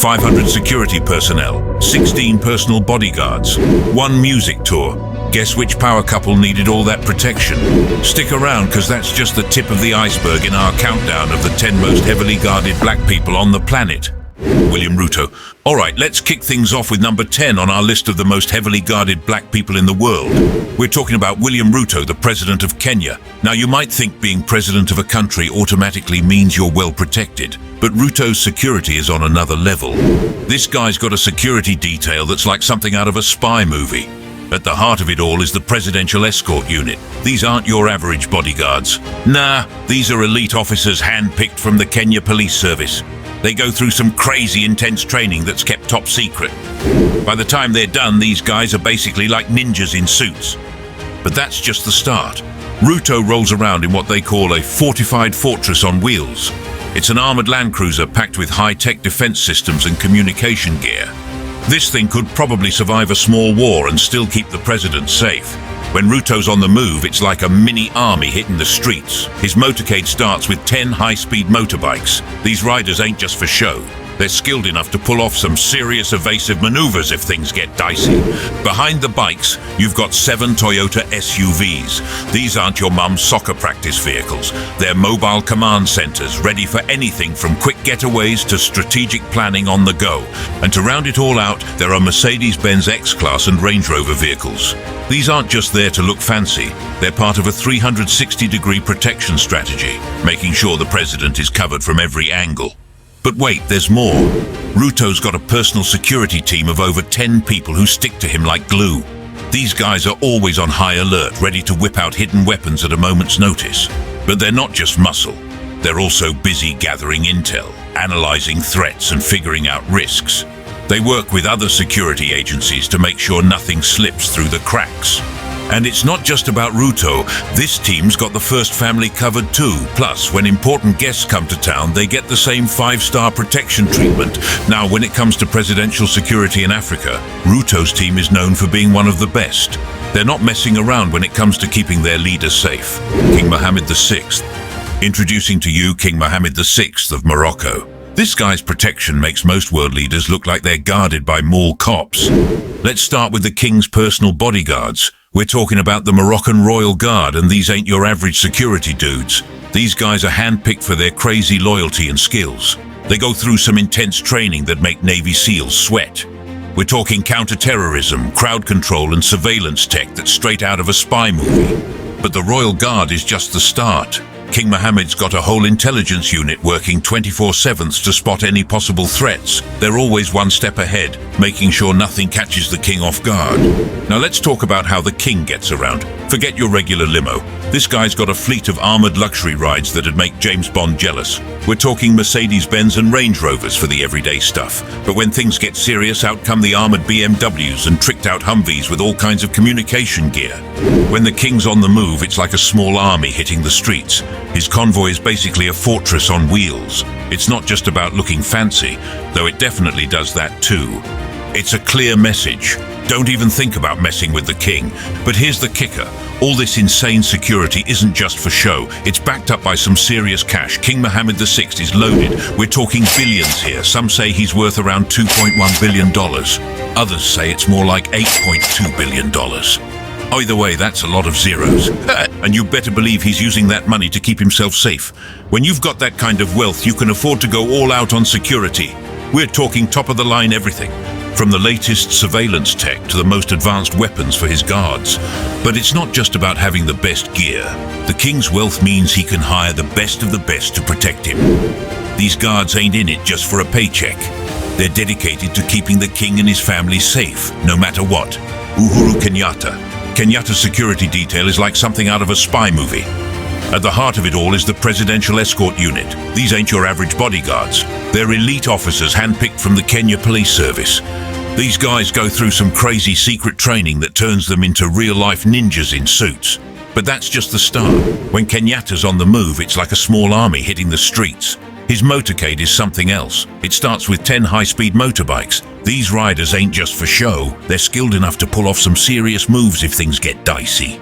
500 security personnel, 16 personal bodyguards, 1 music tour. Guess which power couple needed all that protection? Stick around, because that's just the tip of the iceberg in our countdown of the 10 most heavily guarded black people on the planet. William Ruto. All right, let's kick things off with number 10 on our list of the most heavily guarded black people in the world. We're talking about William Ruto, the president of Kenya. Now, you might think being president of a country automatically means you're well protected, but Ruto's security is on another level. This guy's got a security detail that's like something out of a spy movie. At the heart of it all is the Presidential Escort Unit. These aren't your average bodyguards. Nah, these are elite officers handpicked from the Kenya Police Service. They go through some crazy intense training that's kept top secret. By the time they're done, these guys are basically like ninjas in suits. But that's just the start. Ruto rolls around in what they call a fortified fortress on wheels. It's an armored Land Cruiser packed with high-tech defense systems and communication gear. This thing could probably survive a small war and still keep the president safe. When Ruto's on the move, it's like a mini army hitting the streets. His motorcade starts with 10 high-speed motorbikes. These riders ain't just for show. They're skilled enough to pull off some serious evasive maneuvers if things get dicey. Behind the bikes, you've got 7 Toyota SUVs. These aren't your mum's soccer practice vehicles. They're mobile command centers, ready for anything from quick getaways to strategic planning on the go. And to round it all out, there are Mercedes-Benz X-Class and Range Rover vehicles. These aren't just there to look fancy. They're part of a 360-degree protection strategy, making sure the president is covered from every angle. But wait, there's more. Ruto's got a personal security team of over 10 people who stick to him like glue. These guys are always on high alert, ready to whip out hidden weapons at a moment's notice. But they're not just muscle. They're also busy gathering intel, analyzing threats and figuring out risks. They work with other security agencies to make sure nothing slips through the cracks. And it's not just about Ruto. This team's got the first family covered too. Plus, when important guests come to town, they get the same 5-star protection treatment. Now, when it comes to presidential security in Africa, Ruto's team is known for being one of the best. They're not messing around when it comes to keeping their leader safe. King Mohammed VI. Introducing to you King Mohammed VI of Morocco. This guy's protection makes most world leaders look like they're guarded by mall cops. Let's start with the king's personal bodyguards. We're talking about the Moroccan Royal Guard, and these ain't your average security dudes. These guys are handpicked for their crazy loyalty and skills. They go through some intense training that make Navy SEALs sweat. We're talking counter-terrorism, crowd control, and surveillance tech that's straight out of a spy movie. But the Royal Guard is just the start. King Mohammed's got a whole intelligence unit working 24/7 to spot any possible threats. They're always one step ahead, making sure nothing catches the king off guard. Now let's talk about how the king gets around. Forget your regular limo. This guy's got a fleet of armored luxury rides that'd make James Bond jealous. We're talking Mercedes-Benz and Range Rovers for the everyday stuff. But when things get serious, out come the armored BMWs and tricked-out Humvees with all kinds of communication gear. When the king's on the move, it's like a small army hitting the streets. His convoy is basically a fortress on wheels. It's not just about looking fancy, though it definitely does that too. It's a clear message. Don't even think about messing with the king. But here's the kicker. All this insane security isn't just for show. It's backed up by some serious cash. King Mohammed VI is loaded. We're talking billions here. Some say he's worth around $2.1 billion. Others say it's more like $8.2 billion. Either way, that's a lot of zeros. And you better believe he's using that money to keep himself safe. When you've got that kind of wealth, you can afford to go all out on security. We're talking top-of-the-line everything, from the latest surveillance tech to the most advanced weapons for his guards. But it's not just about having the best gear. The king's wealth means he can hire the best of the best to protect him. These guards ain't in it just for a paycheck. They're dedicated to keeping the king and his family safe, no matter what. Uhuru Kenyatta. Kenyatta's security detail is like something out of a spy movie. At the heart of it all is the Presidential Escort Unit. These ain't your average bodyguards. They're elite officers handpicked from the Kenya Police Service. These guys go through some crazy secret training that turns them into real-life ninjas in suits. But that's just the start. When Kenyatta's on the move, it's like a small army hitting the streets. His motorcade is something else. It starts with 10 high-speed motorbikes. These riders ain't just for show. They're skilled enough to pull off some serious moves if things get dicey.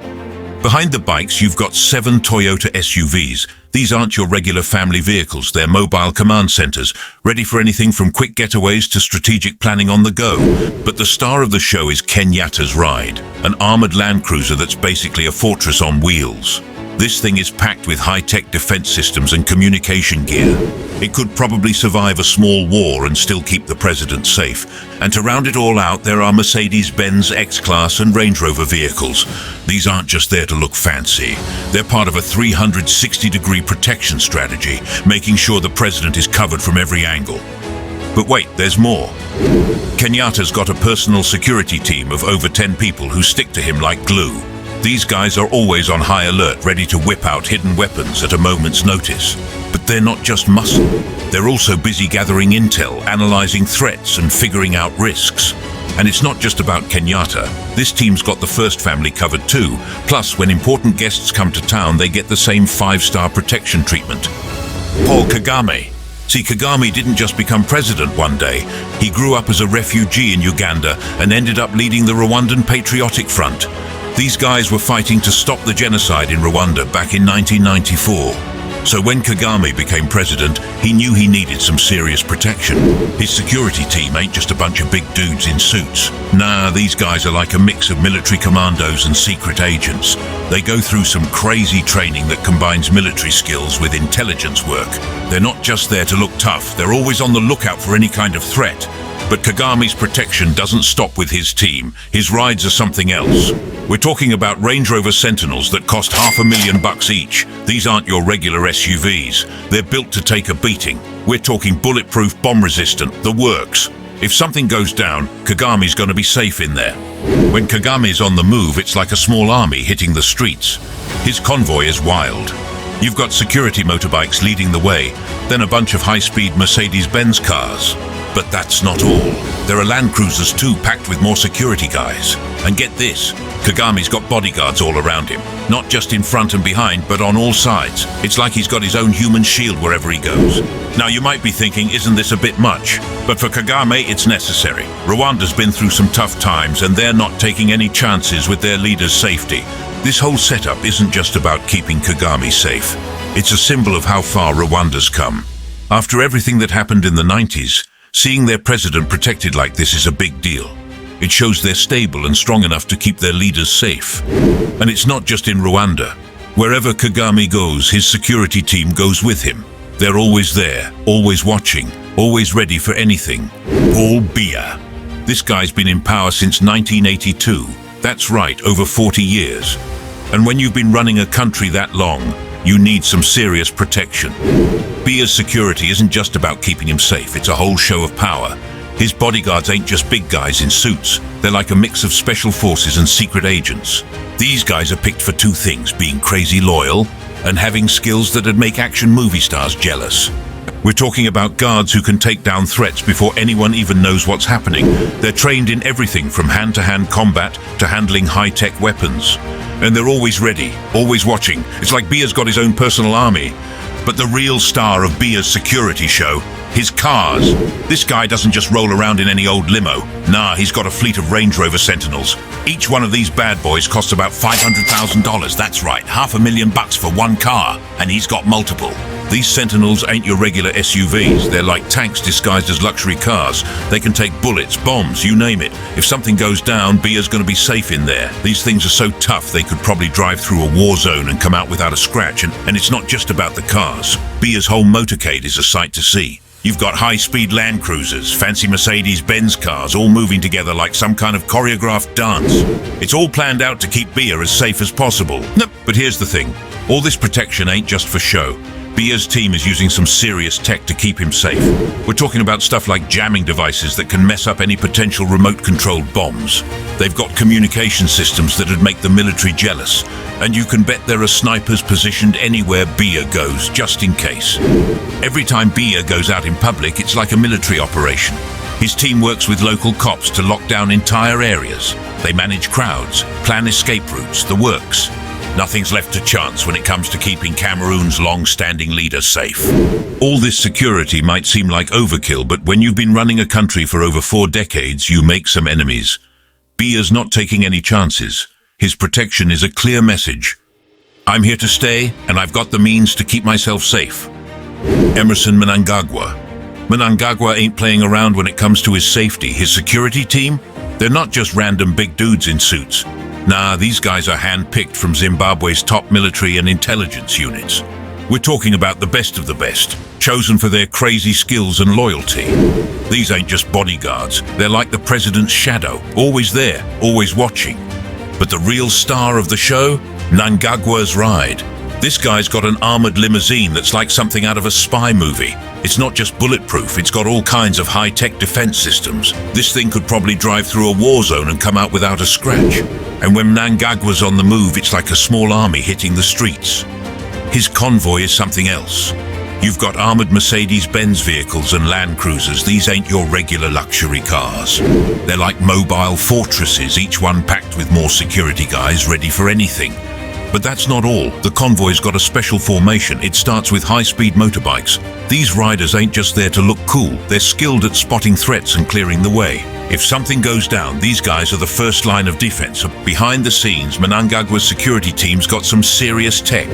Behind the bikes, you've got 7 Toyota SUVs. These aren't your regular family vehicles, they're mobile command centers, ready for anything from quick getaways to strategic planning on the go. But the star of the show is Kenyatta's Ride, an armored land cruiser that's basically a fortress on wheels. This thing is packed with high-tech defense systems and communication gear. It could probably survive a small war and still keep the president safe. And to round it all out, there are Mercedes-Benz X-Class and Range Rover vehicles. These aren't just there to look fancy. They're part of a 360-degree protection strategy, making sure the president is covered from every angle. But wait, there's more. Kenyatta's got a personal security team of over 10 people who stick to him like glue. These guys are always on high alert, ready to whip out hidden weapons at a moment's notice. But they're not just muscle. They're also busy gathering intel, analyzing threats, and figuring out risks. And it's not just about Kenyatta. This team's got the first family covered too. Plus, when important guests come to town, they get the same 5-star protection treatment. Paul Kagame. See, Kagame didn't just become president one day. He grew up as a refugee in Uganda and ended up leading the Rwandan Patriotic Front. These guys were fighting to stop the genocide in Rwanda back in 1994. So when Kagame became president, he knew he needed some serious protection. His security team ain't just a bunch of big dudes in suits. Nah, these guys are like a mix of military commandos and secret agents. They go through some crazy training that combines military skills with intelligence work. They're not just there to look tough, they're always on the lookout for any kind of threat. But Kagame's protection doesn't stop with his team. His rides are something else. We're talking about Range Rover Sentinels that cost $500,000 each. These aren't your regular SUVs. They're built to take a beating. We're talking bulletproof, bomb-resistant, the works. If something goes down, Kagame's gonna be safe in there. When Kagame's on the move, it's like a small army hitting the streets. His convoy is wild. You've got security motorbikes leading the way, then a bunch of high-speed Mercedes-Benz cars. But that's not all. There are Land Cruisers too, packed with more security guys. And get this, Kagame's got bodyguards all around him. Not just in front and behind, but on all sides. It's like he's got his own human shield wherever he goes. Now you might be thinking, isn't this a bit much? But for Kagame, it's necessary. Rwanda's been through some tough times, and they're not taking any chances with their leader's safety. This whole setup isn't just about keeping Kagame safe. It's a symbol of how far Rwanda's come. After everything that happened in the 90s, seeing their president protected like this is a big deal. It shows they're stable and strong enough to keep their leaders safe. And it's not just in Rwanda. Wherever Kagame goes, his security team goes with him. They're always there, always watching, always ready for anything. Paul Biya. This guy's been in power since 1982. That's right, over 40 years. And when you've been running a country that long, you need some serious protection. Biya's security isn't just about keeping him safe, it's a whole show of power. His bodyguards ain't just big guys in suits. They're like a mix of special forces and secret agents. These guys are picked for two things, being crazy loyal and having skills that'd make action movie stars jealous. We're talking about guards who can take down threats before anyone even knows what's happening. They're trained in everything from hand-to-hand combat to handling high-tech weapons. And they're always ready, always watching. It's like Biya's got his own personal army. But the real star of Biya's security show, his cars. This guy doesn't just roll around in any old limo. Nah, he's got a fleet of Range Rover Sentinels. Each one of these bad boys costs about $500,000. That's right, $500,000 for one car. And he's got multiple. These Sentinels ain't your regular SUVs. They're like tanks disguised as luxury cars. They can take bullets, bombs, you name it. If something goes down, Biya's gonna be safe in there. These things are so tough they could probably drive through a war zone and come out without a scratch. And it's not just about the cars. Biya's whole motorcade is a sight to see. You've got high-speed Land Cruisers, fancy Mercedes-Benz cars, all moving together like some kind of choreographed dance. It's all planned out to keep Biya as safe as possible. No, but here's the thing. All this protection ain't just for show. Biya's team is using some serious tech to keep him safe. We're talking about stuff like jamming devices that can mess up any potential remote-controlled bombs. They've got communication systems that'd make the military jealous. And you can bet there are snipers positioned anywhere Biya goes, just in case. Every time Biya goes out in public, it's like a military operation. His team works with local cops to lock down entire areas. They manage crowds, plan escape routes, the works. Nothing's left to chance when it comes to keeping Cameroon's long-standing leader safe. All this security might seem like overkill, but when you've been running a country for over 4 decades, you make some enemies. Biya's not taking any chances. His protection is a clear message. I'm here to stay, and I've got the means to keep myself safe. Emerson Mnangagwa. Mnangagwa ain't playing around when it comes to his safety. His security team? They're not just random big dudes in suits. Nah, these guys are hand-picked from Zimbabwe's top military and intelligence units. We're talking about the best of the best, chosen for their crazy skills and loyalty. These ain't just bodyguards. They're like the president's shadow, always there, always watching. But the real star of the show? Mnangagwa's ride. This guy's got an armored limousine that's like something out of a spy movie. It's not just bulletproof, it's got all kinds of high-tech defense systems. This thing could probably drive through a war zone and come out without a scratch. And when Mnangagwa's on the move, it's like a small army hitting the streets. His convoy is something else. You've got armored Mercedes-Benz vehicles and Land Cruisers. These ain't your regular luxury cars. They're like mobile fortresses, each one packed with more security guys ready for anything. But that's not all. The convoy's got a special formation. It starts with high-speed motorbikes. These riders ain't just there to look cool. They're skilled at spotting threats and clearing the way. If something goes down, these guys are the first line of defense. Behind the scenes, Mnangagwa's security team's got some serious tech.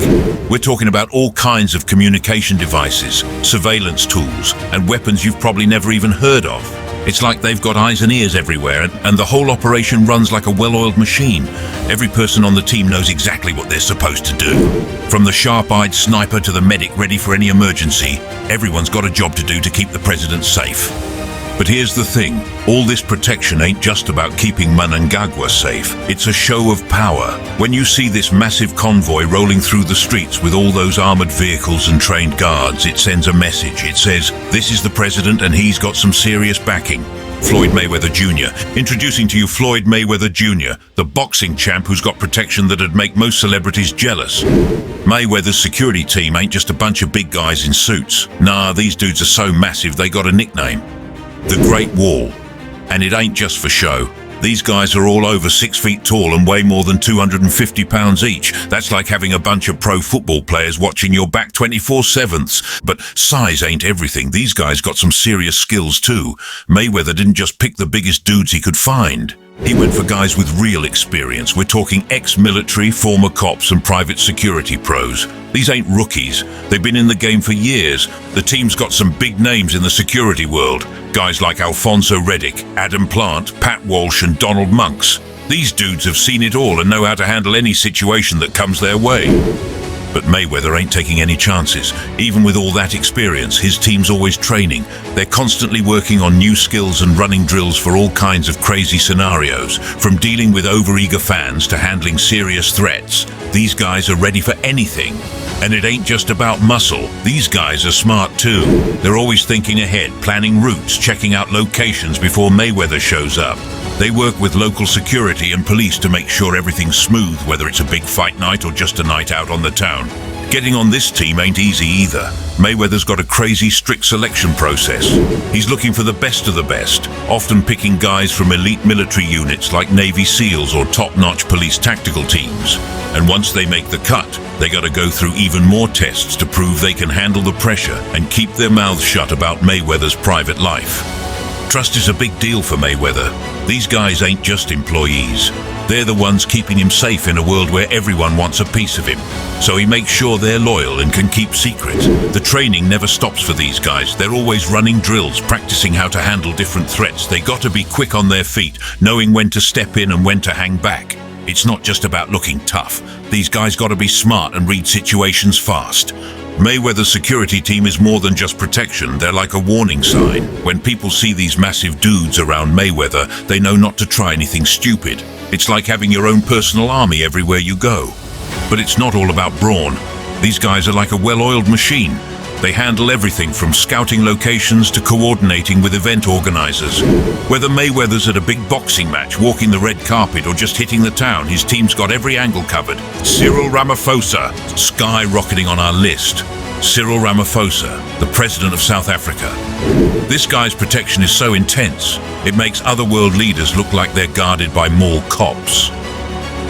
We're talking about all kinds of communication devices, surveillance tools, and weapons you've probably never even heard of. It's like they've got eyes and ears everywhere, and the whole operation runs like a well-oiled machine. Every person on the team knows exactly what they're supposed to do. From the sharp-eyed sniper to the medic ready for any emergency, everyone's got a job to do to keep the president safe. But here's the thing, all this protection ain't just about keeping Mnangagwa safe. It's a show of power. When you see this massive convoy rolling through the streets with all those armored vehicles and trained guards, it sends a message. It says, this is the president and he's got some serious backing. Floyd Mayweather Jr. Introducing to you Floyd Mayweather Jr., the boxing champ who's got protection that'd make most celebrities jealous. Mayweather's security team ain't just a bunch of big guys in suits. Nah, these dudes are so massive they got a nickname. The Great Wall. And it ain't just for show. These guys are all over 6 feet tall and weigh more than 250 pounds each. That's like having a bunch of pro football players watching your back 24/7. But size ain't everything. These guys got some serious skills too. Mayweather didn't just pick the biggest dudes he could find. He went for guys with real experience. We're talking ex-military, former cops and private security pros. These ain't rookies. They've been in the game for years. The team's got some big names in the security world. Guys like Alfonso Reddick, Adam Plant, Pat Walsh and Donald Monks. These dudes have seen it all and know how to handle any situation that comes their way. But Mayweather ain't taking any chances. Even with all that experience, his team's always training. They're constantly working on new skills and running drills for all kinds of crazy scenarios. From dealing with overeager fans to handling serious threats, these guys are ready for anything. And it ain't just about muscle. These guys are smart too. They're always thinking ahead, planning routes, checking out locations before Mayweather shows up. They work with local security and police to make sure everything's smooth, whether it's a big fight night or just a night out on the town. Getting on this team ain't easy either. Mayweather's got a crazy, strict selection process. He's looking for the best of the best, often picking guys from elite military units like Navy SEALs or top-notch police tactical teams. And once they make the cut, they gotta go through even more tests to prove they can handle the pressure and keep their mouths shut about Mayweather's private life. Trust is a big deal for Mayweather. These guys ain't just employees. They're the ones keeping him safe in a world where everyone wants a piece of him. So he makes sure they're loyal and can keep secrets. The training never stops for these guys. They're always running drills, practicing how to handle different threats. They gotta be quick on their feet, knowing when to step in and when to hang back. It's not just about looking tough. These guys gotta be smart and read situations fast. Mayweather's security team is more than just protection. They're like a warning sign. When people see these massive dudes around Mayweather, they know not to try anything stupid. It's like having your own personal army everywhere you go. But it's not all about brawn. These guys are like a well-oiled machine. They handle everything from scouting locations to coordinating with event organizers. Whether Mayweather's at a big boxing match, walking the red carpet, or just hitting the town, his team's got every angle covered. Cyril Ramaphosa, skyrocketing on our list. Cyril Ramaphosa, the president of South Africa. This guy's protection is so intense, it makes other world leaders look like they're guarded by mall cops.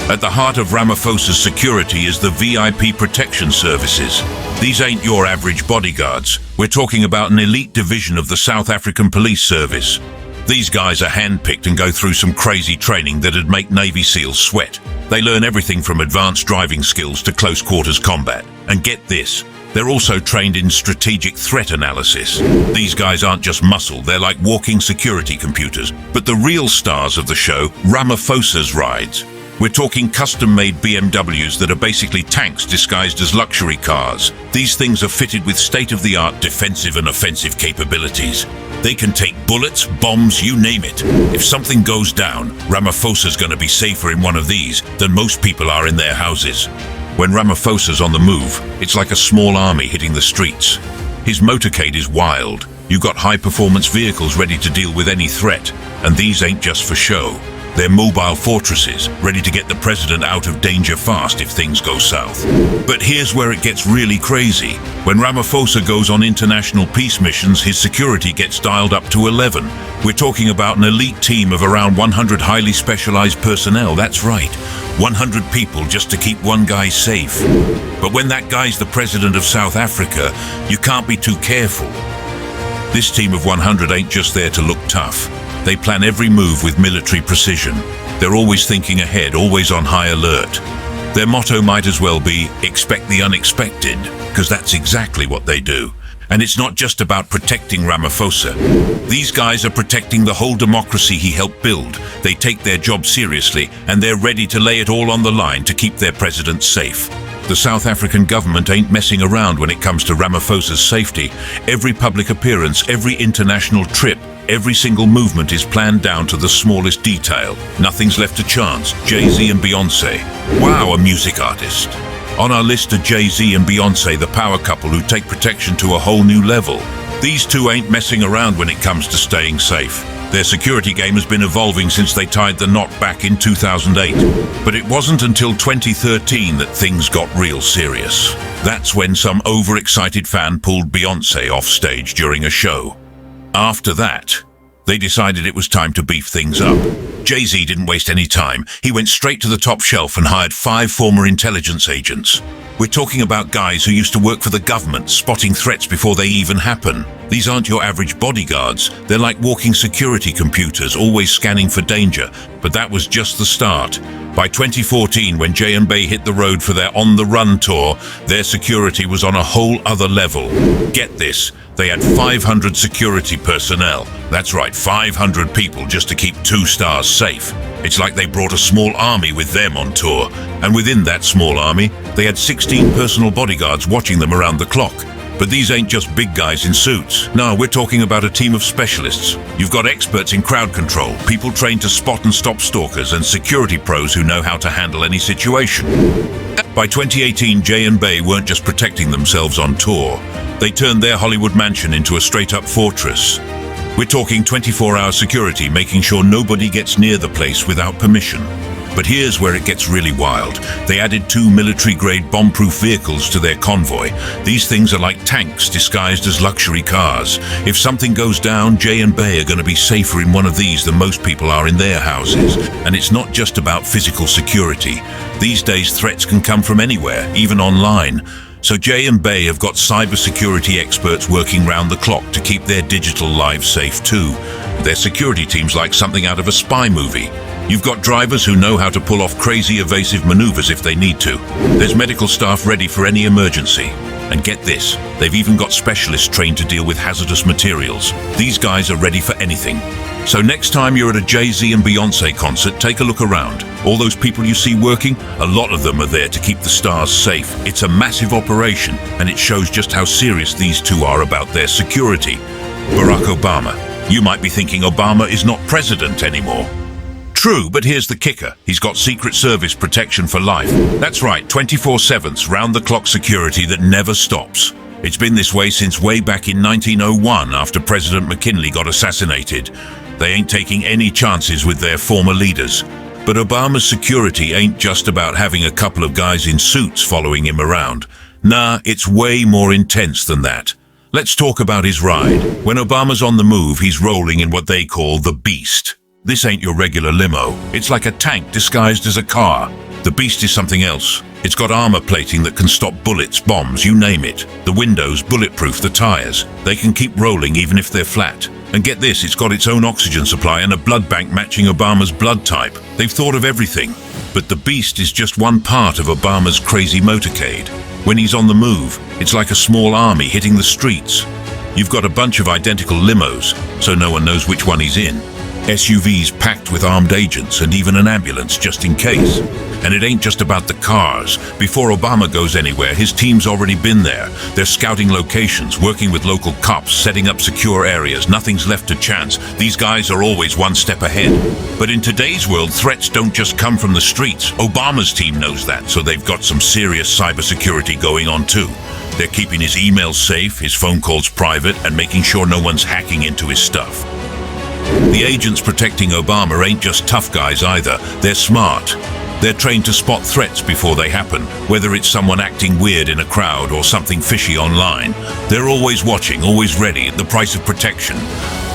At the heart of Ramaphosa's security is the VIP protection services. These ain't your average bodyguards. We're talking about an elite division of the South African Police Service. These guys are handpicked and go through some crazy training that'd make Navy SEALs sweat. They learn everything from advanced driving skills to close quarters combat. And get this, they're also trained in strategic threat analysis. These guys aren't just muscle, they're like walking security computers. But the real stars of the show, Ramaphosa's rides. We're talking custom-made BMWs that are basically tanks disguised as luxury cars. These things are fitted with state-of-the-art defensive and offensive capabilities. They can take bullets, bombs, you name it. If something goes down, Ramaphosa's gonna be safer in one of these than most people are in their houses. When Ramaphosa's on the move, it's like a small army hitting the streets. His motorcade is wild. You've got high-performance vehicles ready to deal with any threat, and these ain't just for show. They're mobile fortresses, ready to get the president out of danger fast if things go south. But here's where it gets really crazy. When Ramaphosa goes on international peace missions, his security gets dialed up to 11. We're talking about an elite team of around 100 highly specialized personnel, that's right. 100 people just to keep one guy safe. But when that guy's the president of South Africa, you can't be too careful. This team of 100 ain't just there to look tough. They plan every move with military precision. They're always thinking ahead, always on high alert. Their motto might as well be, expect the unexpected, because that's exactly what they do. And it's not just about protecting Ramaphosa. These guys are protecting the whole democracy he helped build. They take their job seriously, and they're ready to lay it all on the line to keep their president safe. The South African government ain't messing around when it comes to Ramaphosa's safety. Every public appearance, every international trip, every single movement is planned down to the smallest detail. Nothing's left to chance. Jay-Z and Beyoncé. Wow, a music artist. On our list are Jay-Z and Beyoncé, the power couple who take protection to a whole new level. These two ain't messing around when it comes to staying safe. Their security game has been evolving since they tied the knot back in 2008. But it wasn't until 2013 that things got real serious. That's when some overexcited fan pulled Beyoncé off stage during a show. After that, they decided it was time to beef things up. Jay-Z didn't waste any time. He went straight to the top shelf and hired 5 former intelligence agents. We're talking about guys who used to work for the government, spotting threats before they even happen. These aren't your average bodyguards. They're like walking security computers, always scanning for danger. But that was just the start. By 2014, when J&B hit the road for their On the Run tour, their security was on a whole other level. Get this, they had 500 security personnel. That's right, 500 people just to keep 2 stars safe. It's like they brought a small army with them on tour. And within that small army, they had 16 personal bodyguards watching them around the clock. But these ain't just big guys in suits. No, we're talking about a team of specialists. You've got experts in crowd control, people trained to spot and stop stalkers, and security pros who know how to handle any situation. By 2018, J&B weren't just protecting themselves on tour. They turned their Hollywood mansion into a straight-up fortress. We're talking 24-hour security, making sure nobody gets near the place without permission. But here's where it gets really wild. They added 2 military-grade bomb-proof vehicles to their convoy. These things are like tanks disguised as luxury cars. If something goes down, J&B are going to be safer in one of these than most people are in their houses. And it's not just about physical security. These days, threats can come from anywhere, even online. So J&B have got cybersecurity experts working round the clock to keep their digital lives safe too. Their security team's like something out of a spy movie. You've got drivers who know how to pull off crazy evasive maneuvers if they need to. There's medical staff ready for any emergency. And get this, they've even got specialists trained to deal with hazardous materials. These guys are ready for anything. So next time you're at a Jay-Z and Beyoncé concert, take a look around. All those people you see working, a lot of them are there to keep the stars safe. It's a massive operation, and it shows just how serious these two are about their security. Barack Obama. You might be thinking Obama is not president anymore. True, but here's the kicker. He's got Secret Service protection for life. That's right, 24/7, round-the-clock security that never stops. It's been this way since way back in 1901 after President McKinley got assassinated. They ain't taking any chances with their former leaders. But Obama's security ain't just about having a couple of guys in suits following him around. Nah, it's way more intense than that. Let's talk about his ride. When Obama's on the move, he's rolling in what they call the Beast. This ain't your regular limo. It's like a tank disguised as a car. The Beast is something else. It's got armor plating that can stop bullets, bombs, you name it. The windows bulletproof, the tires. They can keep rolling even if they're flat. And get this, it's got its own oxygen supply and a blood bank matching Obama's blood type. They've thought of everything. But the beast is just one part of Obama's crazy motorcade. When he's on the move, it's like a small army hitting the streets. You've got a bunch of identical limos, so no one knows which one he's in. SUVs packed with armed agents and even an ambulance just in case. And it ain't just about the cars. Before Obama goes anywhere, his team's already been there. They're scouting locations, working with local cops, setting up secure areas. Nothing's left to chance. These guys are always one step ahead. But in today's world, threats don't just come from the streets. Obama's team knows that, so they've got some serious cybersecurity going on too. They're keeping his emails safe, his phone calls private, and making sure no one's hacking into his stuff. The agents protecting Obama ain't just tough guys either. They're smart. They're trained to spot threats before they happen, whether it's someone acting weird in a crowd or something fishy online. They're always watching, always ready at the price of protection.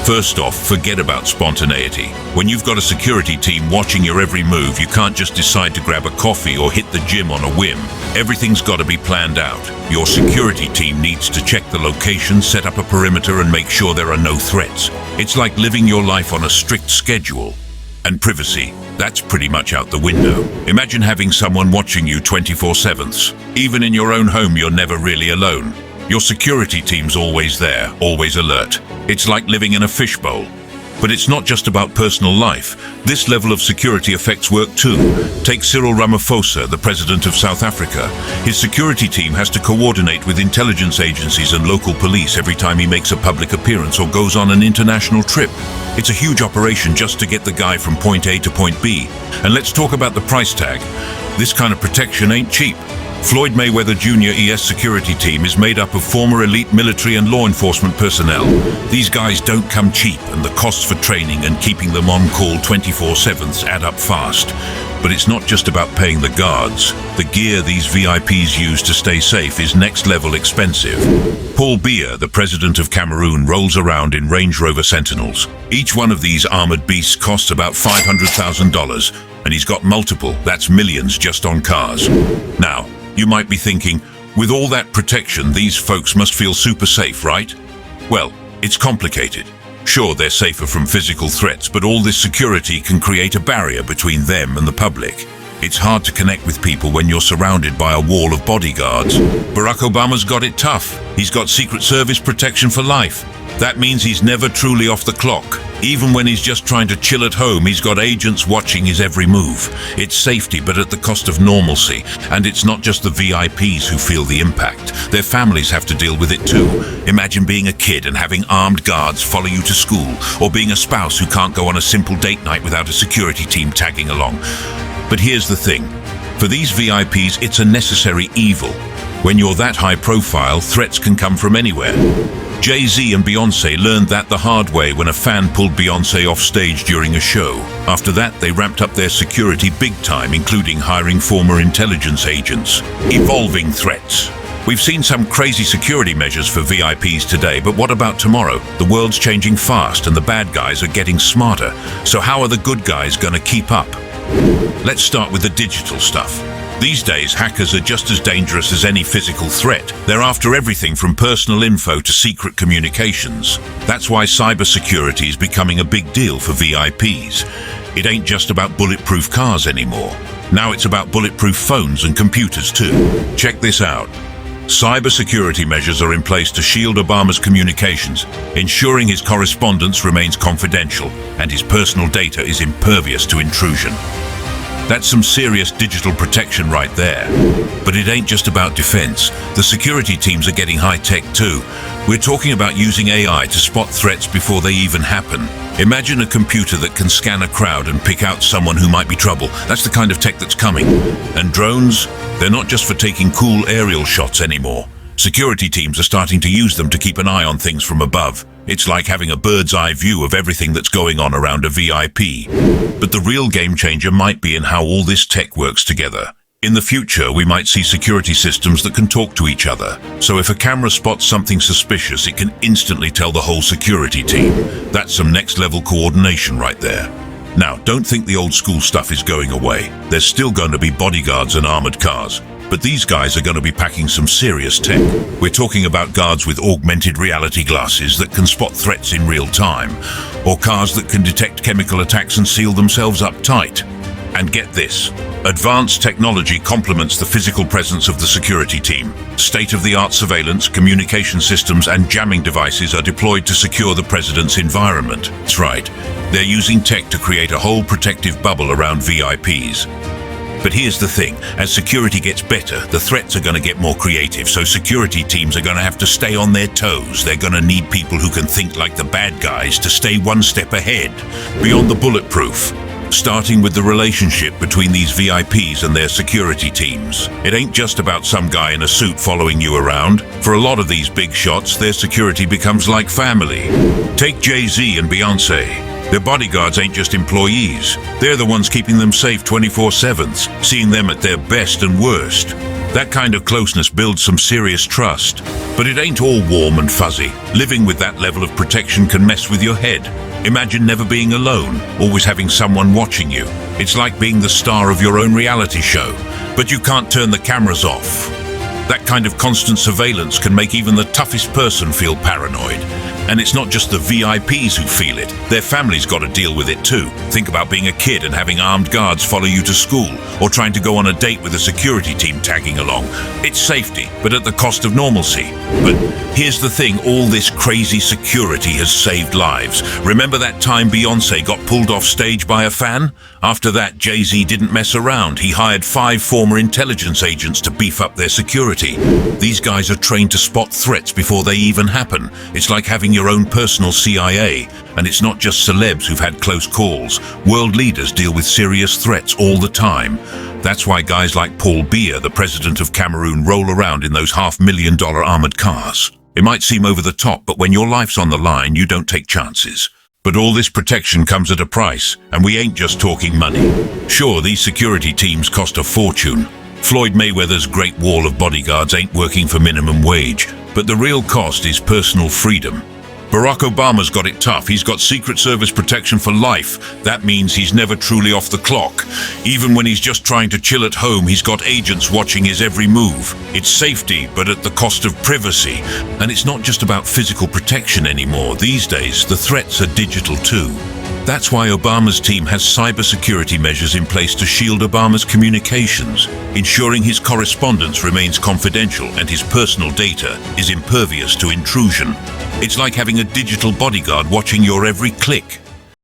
First off, forget about spontaneity. When you've got a security team watching your every move, you can't just decide to grab a coffee or hit the gym on a whim. Everything's got to be planned out. Your security team needs to check the location, set up a perimeter, and make sure there are no threats. It's like living your life on a strict schedule. And privacy, that's pretty much out the window. Imagine having someone watching you 24/7. Even in your own home, you're never really alone. Your security team's always there, always alert. It's like living in a fishbowl. But it's not just about personal life. This level of security affects work too. Take Cyril Ramaphosa, the president of South Africa. His security team has to coordinate with intelligence agencies and local police every time he makes a public appearance or goes on an international trip. It's a huge operation just to get the guy from point A to point B. And let's talk about the price tag. This kind of protection ain't cheap. Floyd Mayweather Jr. ES security team is made up of former elite military and law enforcement personnel. These guys don't come cheap, and the costs for training and keeping them on call 24/7 add up fast. But it's not just about paying the guards. The gear these VIPs use to stay safe is next level expensive. Paul Biya, the president of Cameroon, rolls around in Range Rover Sentinels. Each one of these armored beasts costs about $500,000, and he's got multiple, that's millions just on cars. Now, you might be thinking, with all that protection, these folks must feel super safe, right? Well, it's complicated. Sure, they're safer from physical threats, but all this security can create a barrier between them and the public. It's hard to connect with people when you're surrounded by a wall of bodyguards. Barack Obama's got it tough. He's got Secret Service protection for life. That means he's never truly off the clock. Even when he's just trying to chill at home, he's got agents watching his every move. It's safety, but at the cost of normalcy. And it's not just the VIPs who feel the impact. Their families have to deal with it too. Imagine being a kid and having armed guards follow you to school, or being a spouse who can't go on a simple date night without a security team tagging along. But here's the thing. For these VIPs, it's a necessary evil. When you're that high profile, threats can come from anywhere. Jay-Z and Beyoncé learned that the hard way when a fan pulled Beyoncé off stage during a show. After that, they ramped up their security big time, including hiring former intelligence agents. Evolving threats. We've seen some crazy security measures for VIPs today, but what about tomorrow? The world's changing fast and the bad guys are getting smarter. So how are the good guys gonna keep up? Let's start with the digital stuff. These days, hackers are just as dangerous as any physical threat. They're after everything from personal info to secret communications. That's why cybersecurity is becoming a big deal for VIPs. It ain't just about bulletproof cars anymore. Now it's about bulletproof phones and computers too. Check this out. Cybersecurity measures are in place to shield Obama's communications, ensuring his correspondence remains confidential and his personal data is impervious to intrusion. That's some serious digital protection right there. But it ain't just about defense. The security teams are getting high-tech too. We're talking about using AI to spot threats before they even happen. Imagine a computer that can scan a crowd and pick out someone who might be trouble. That's the kind of tech that's coming. And drones, they're not just for taking cool aerial shots anymore. Security teams are starting to use them to keep an eye on things from above. It's like having a bird's eye view of everything that's going on around a VIP. But the real game changer might be in how all this tech works together. In the future, we might see security systems that can talk to each other. So if a camera spots something suspicious, it can instantly tell the whole security team. That's some next-level coordination right there. Now, don't think the old school stuff is going away. There's still going to be bodyguards and armored cars. But these guys are going to be packing some serious tech. We're talking about guards with augmented reality glasses that can spot threats in real time, or cars that can detect chemical attacks and seal themselves up tight. And get this, advanced technology complements the physical presence of the security team. State-of-the-art surveillance, communication systems and jamming devices are deployed to secure the president's environment. That's right, they're using tech to create a whole protective bubble around VIPs. But here's the thing, as security gets better, the threats are going to get more creative, so security teams are going to have to stay on their toes. They're going to need people who can think like the bad guys to stay one step ahead, beyond the bulletproof. Starting with the relationship between these VIPs and their security teams. It ain't just about some guy in a suit following you around. For a lot of these big shots, their security becomes like family. Take Jay-Z and Beyonce. Their bodyguards ain't just employees. They're the ones keeping them safe 24/7, seeing them at their best and worst. That kind of closeness builds some serious trust. But it ain't all warm and fuzzy. Living with that level of protection can mess with your head. Imagine never being alone, always having someone watching you. It's like being the star of your own reality show, but you can't turn the cameras off. That kind of constant surveillance can make even the toughest person feel paranoid. And it's not just the VIPs who feel it. Their families got to deal with it too. Think about being a kid and having armed guards follow you to school, or trying to go on a date with a security team tagging along. It's safety, but at the cost of normalcy. But here's the thing, all this crazy security has saved lives. Remember that time Beyonce got pulled off stage by a fan? After that, Jay-Z didn't mess around. He hired 5 former intelligence agents to beef up their security. These guys are trained to spot threats before they even happen. It's like having your own personal CIA. And it's not just celebs who've had close calls. World leaders deal with serious threats all the time. That's why guys like Paul Biya, the president of Cameroon, roll around in those $500,000 armored cars. It might seem over the top, but when your life's on the line, you don't take chances. But all this protection comes at a price, and we ain't just talking money. Sure, these security teams cost a fortune. Floyd Mayweather's Great Wall of bodyguards ain't working for minimum wage, but the real cost is personal freedom. Barack Obama's got it tough. He's got Secret Service protection for life. That means he's never truly off the clock. Even when he's just trying to chill at home, he's got agents watching his every move. It's safety, but at the cost of privacy. And it's not just about physical protection anymore. These days, the threats are digital too. That's why Obama's team has cybersecurity measures in place to shield Obama's communications, ensuring his correspondence remains confidential and his personal data is impervious to intrusion. It's like having a digital bodyguard watching your every click.